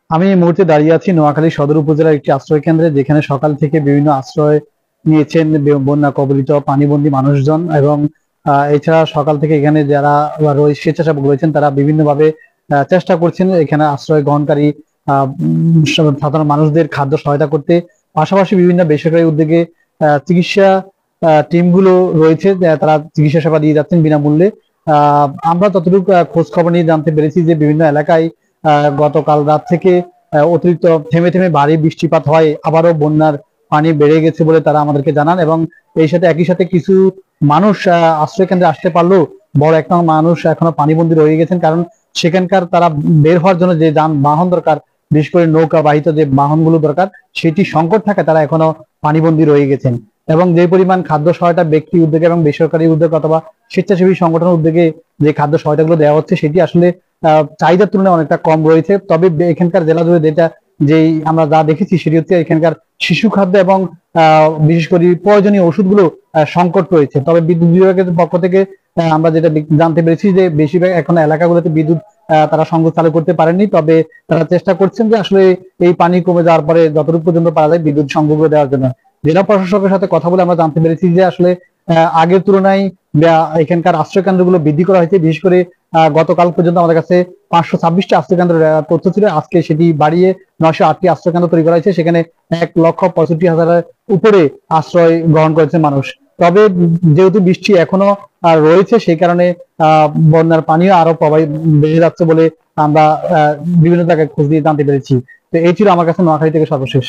আমি এই মুহূর্তে দাঁড়িয়ে আছি নোয়াখালী সদর উপজেলার একটি আশ্রয় কেন্দ্রে, যেখানে সকাল থেকে বিভিন্ন আশ্রয় নিয়েছেন বন্যা কবলিত পানিবন্দী মানুষজন। এবং এছাড়া সকাল থেকে এখানে যারা স্বেচ্ছাসেবক রয়েছেন তারা বিভিন্নভাবে চেষ্টা করছেন এখানে আশ্রয় গ্রহণকারী সাধারণ মানুষদের খাদ্য সহায়তা করতে। পাশাপাশি বিভিন্ন বেসরকারি উদ্যোগে চিকিৎসা টিমগুলো রয়েছে, তারা চিকিৎসা সেবা দিয়ে যাচ্ছেন বিনামূল্যে। আমরা যতটুকু খোঁজ খবর নিয়ে জানতে পেরেছি যে বিভিন্ন এলাকায় গতকাল রাত থেকে অতিরিক্ত থেমে থেমে ভারী বৃষ্টিপাত হয়, আবারও বন্যার পানি বেড়ে গেছে বলে তারা আমাদেরকে জানান। এবং এই সাথে একই সাথে কিছু মানুষ আশ্রয় কেন্দ্রে আসতে পারলেও বড় একটা মানুষ এখনো পানিবন্দী রয়ে গেছেন, কারণ সেখানকার তারা বের হওয়ার জন্য যে বাহন দরকার, বিশেষ করে নৌকা বাহিত যে বাহনগুলো দরকার, সেটি সংকট থাকায় তারা এখনো পানিবন্দী রয়ে গেছেন। এবং যে পরিমাণ খাদ্য সহায়তা ব্যক্তি উদ্যোগে এবং বেসরকারি উদ্যোগ অথবা স্বেচ্ছাসেবী সংগঠন উদ্যোগে যে খাদ্য সহায়তাগুলো দেওয়া হচ্ছে, সেটি আসলে চাহিদার তুলনায় অনেকটা কম রয়েছে। তবে এখানকার জেলা জুড়ে যেটা যেই আমরা যা দেখেছি সেটি হচ্ছে এখানকার শিশু খাদ্য এবং বিশেষ করে প্রয়োজনীয় ওষুধগুলো সংকট রয়েছে। তবে বিদ্যুৎ বিভাগের পক্ষ থেকে আমরা যেটা জানতে পেরেছি যে বেশিরভাগ এখন এলাকাগুলোতে বিদ্যুৎ তারা সংযোগ চালু করতে পারেননি। তবে তারা চেষ্টা করছেন যে আসলে এই পানি কমে যাওয়ার পরে যতটুকু পর্যন্ত পারা যায় বিদ্যুৎ সংযোগ দেওয়ার জন্য। জেলা প্রশাসকের সাথে কথা বলে আমরা জানতে পেরেছি যে আসলে আগের তুলনায় এখানকার আশ্রয় কেন্দ্রগুলো বৃদ্ধি করা হয়েছে। বিশেষ করে গতকাল পর্যন্ত আমাদের কাছে 526টি আশ্রয় কেন্দ্র তথ্য ছিল, আজকে সেটি বাড়িয়ে 908টি আশ্রয় কেন্দ্র তৈরি করা হয়েছে। সেখানে 1,65,000-এর উপরে আশ্রয় গ্রহণ করেছে মানুষ। তবে যেহেতু বৃষ্টি এখনো রয়েছে, সেই কারণে বন্যার পানিও আরো বেড়ে যাচ্ছে বলে আমরা বিভিন্ন জায়গায় খোঁজ দিয়ে জানতে পেরেছি। তো এই ছিল আমার কাছে নোয়াখালী থেকে সর্বশেষ।